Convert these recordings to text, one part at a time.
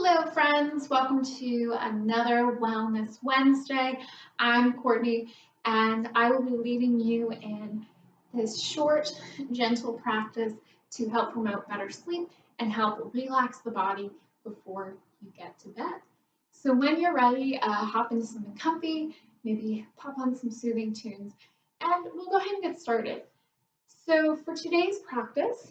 Hello, friends. Welcome to another Wellness Wednesday. I'm Courtney, and I will be leading you in this short, gentle practice to help promote better sleep and help relax the body before you get to bed. So, when you're ready, hop into something comfy, maybe pop on some soothing tunes, and we'll go ahead and get started. So, for today's practice,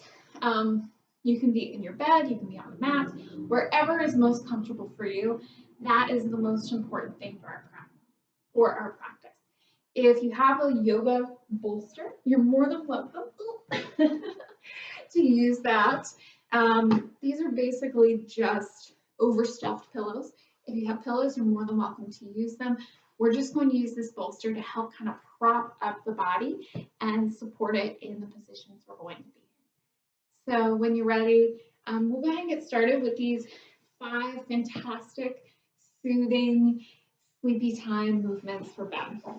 you can be in your bed, you can be on the mat, wherever is most comfortable for you. That is the most important thing for our practice. If you have a yoga bolster, you're more than welcome to use that. These are basically just overstuffed pillows. If you have pillows, you're more than welcome to use them. We're just going to use this bolster to help kind of prop up the body and support it in the positions we're going to be in. So when you're ready, we'll go ahead and get started with these 5 fantastic, soothing, sleepy time movements for bed. All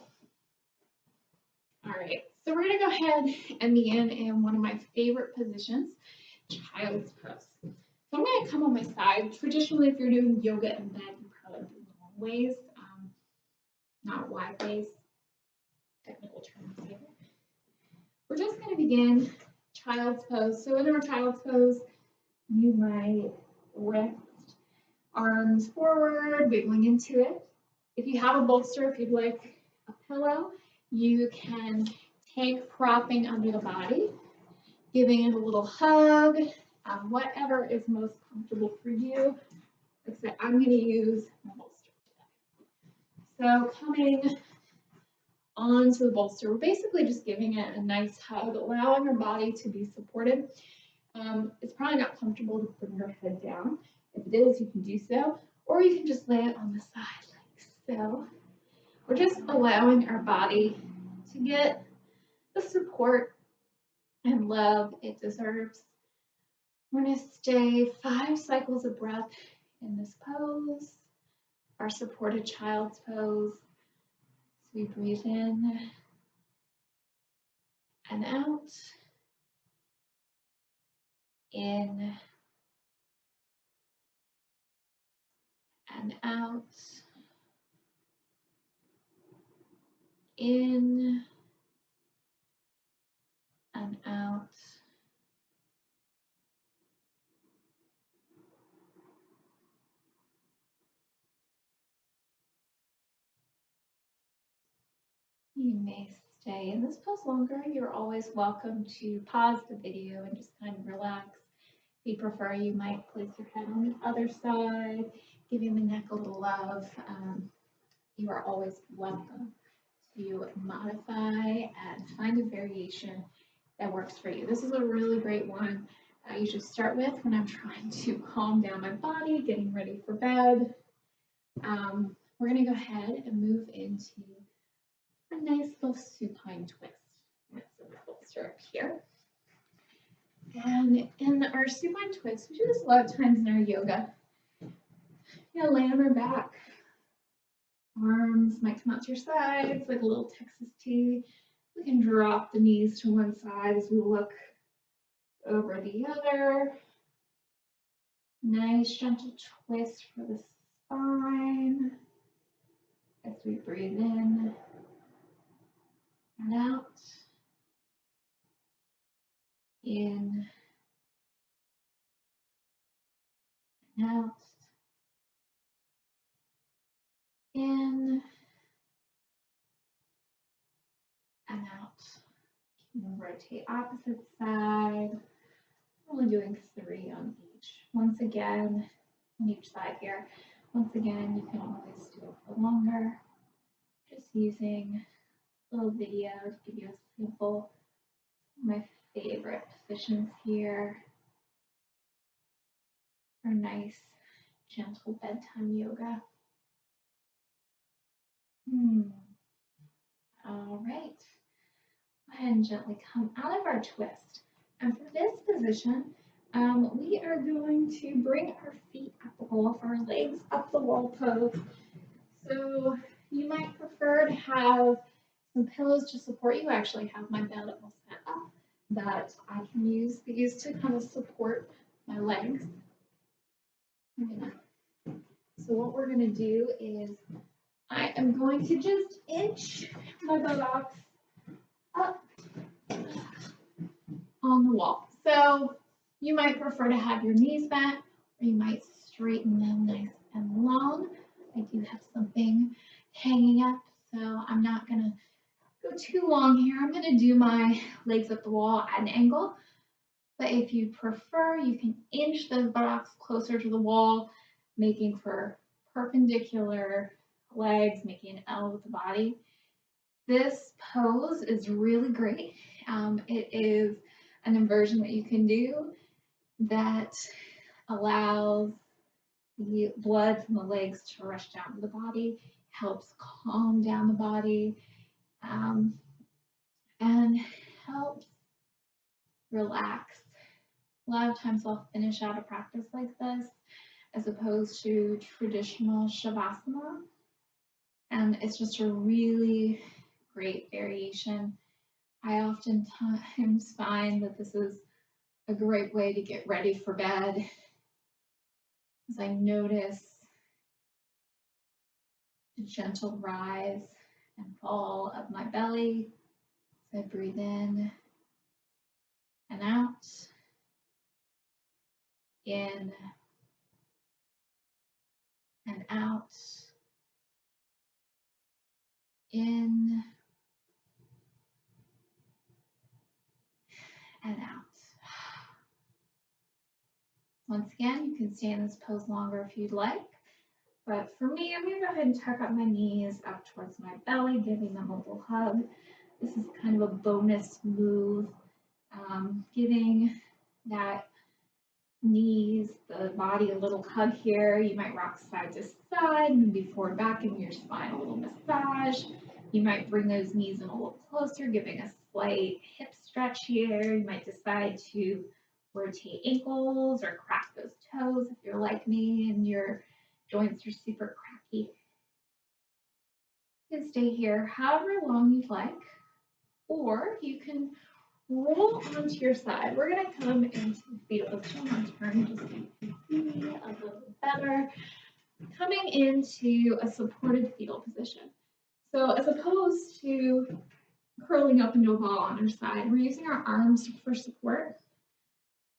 right, so we're going to go ahead and begin in one of my favorite positions, child's pose. So I'm going to come on my side. Traditionally, if you're doing yoga in bed, you probably do long ways, not wide ways. Technical terms here. We're just going to begin child's pose. So in our child's pose, you might rest arms forward, wiggling into it. If you have a bolster, if you'd like a pillow, you can take propping under the body, giving it a little hug, whatever is most comfortable for you. Like I said, I'm going to use my bolster today. So coming onto the bolster, we're basically just giving it a nice hug, allowing our body to be supported. It's probably not comfortable to put your head down. If it is, you can do so, or you can just lay it on the side like so. We're just allowing our body to get the support and love it deserves. We're going to stay 5 cycles of breath in this pose, our supported child's pose. So we breathe in and out, in and out, in and out. You may stay in this pose longer. You're always welcome to pause the video and just kind of relax. If you prefer, you might place your head on the other side, giving the neck a little love. You are always welcome to modify and find a variation that works for you. This is a really great one you should start with when I'm trying to calm down my body, getting ready for bed. We're going to go ahead and move into a nice little supine twist. With some bolster up here. And in our supine twist, we do this a lot of times in our yoga. Lay on our back. Arms might come out to your sides like a little Texas T. We can drop the knees to one side as we look over the other. Nice gentle twist for the spine as we breathe in and out. In and out. In and out. You can rotate opposite side. Only doing 3 on each. Once again, on each side here. Once again, you can always do it for longer. Just using a little video to give you a sample of my favorite positions here for nice, gentle bedtime yoga. All right. Go ahead and gently come out of our twist. And for this position, we are going to bring our feet up the wall, our legs up the wall pose. So you might prefer to have some pillows to support you. I actually have my bed all set up that I can use these to kind of support my legs. I'm gonna what we're going to do is I am going to just inch my buttocks up on the wall. So you might prefer to have your knees bent, or you might straighten them nice and long. I do have something hanging up, so I'm not going to go too long here. I'm going to do my legs up the wall at an angle. But if you prefer, you can inch those buttocks closer to the wall, making for perpendicular legs, making an L with the body. This pose is really great. It is an inversion that you can do that allows the blood from the legs to rush down to the body, helps calm down the body, and helps relax. A lot of times I'll finish out a practice like this as opposed to traditional shavasana, and it's just a really great variation. I oftentimes find that this is a great way to get ready for bed as I notice the gentle rise and fall of my belly as I breathe in and out, in and out, in and out. Once again, you can stay in this pose longer if you'd like, but for me, I'm going to go ahead and tuck up my knees up towards my belly, giving them a little hug. This is kind of a bonus move, giving that knees, the body a little hug here. You might rock side to side, maybe forward back in your spine, a little massage. You might bring those knees in a little closer, giving a slight hip stretch here. You might decide to rotate ankles or crack those toes if you're like me and your joints are super cracky. You can stay here however long you'd like, or you can roll onto your side. We're going to come into fetal position. I'm turning just so you can see me a little better. Coming into a supported fetal position. So as opposed to curling up into a ball on our side, we're using our arms for support.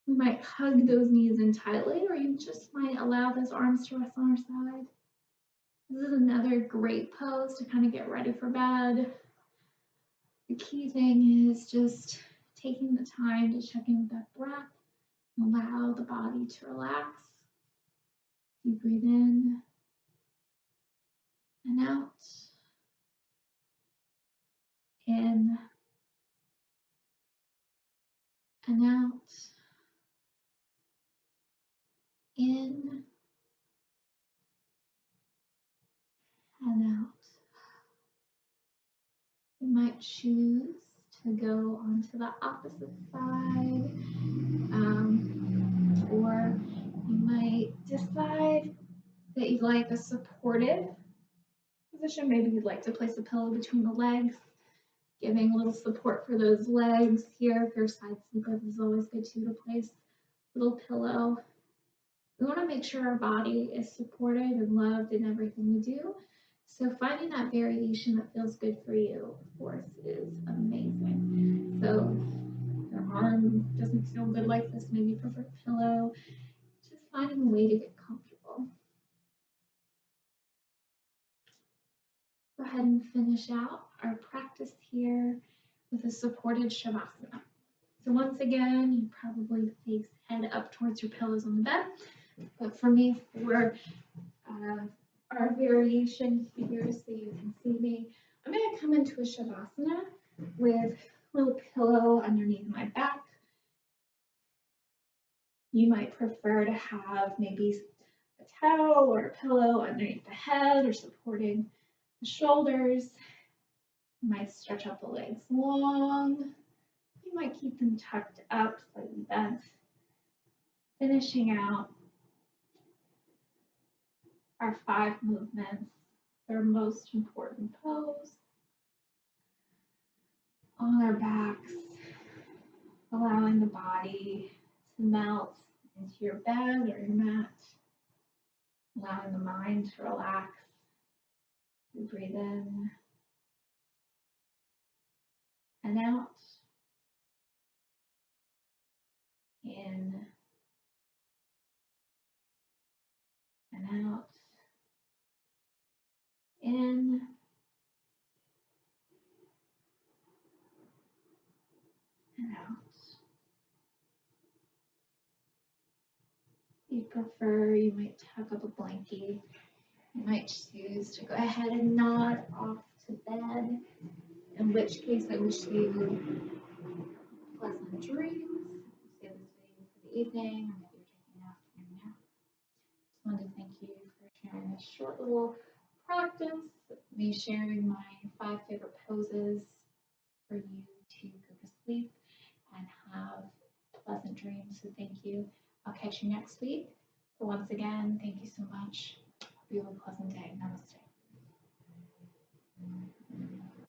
We might hug those knees in tightly, or you just might allow those arms to rest on our side. This is another great pose to kind of get ready for bed. The key thing is just taking the time to check in with that breath, allow the body to relax. You breathe in and out, in and out, in and out. You might choose to go onto the opposite side, or you might decide that you'd like a supported position. Maybe you'd like to place a pillow between the legs, giving a little support for those legs here. If you're a side sleeper, this is always good too, to place a little pillow. We want to make sure our body is supported and loved in everything we do. So finding that variation that feels good for you, of course, is amazing. So if your arm doesn't feel good like this, maybe prefer a pillow. Just finding a way to get comfortable. Go ahead and finish out our practice here with a supported shavasana. So once again, you probably face head up towards your pillows on the bed. But for me, for our variation here, so you can see me, I'm going to come into a shavasana with a little pillow underneath my back. You might prefer to have maybe a towel or a pillow underneath the head or supporting the shoulders. You might stretch out the legs long. You might keep them tucked up, slightly bent. Finishing out our 5 movements, their most important pose. On our backs, allowing the body to melt into your bed or your mat. allowing the mind to relax. We breathe in and out, in and out, in and out. If you prefer, you might tuck up a blankie. You might choose to go ahead and nod off to bed, in which case I wish you pleasant dreams. Save this video for the evening, or maybe you're taking an afternoon nap. Just wanted to thank you for sharing this short little practice, me sharing my 5 favorite poses for you to go to sleep and have pleasant dreams. So thank you. I'll catch you next week. But once again, thank you so much. Hope you have a pleasant day. Namaste.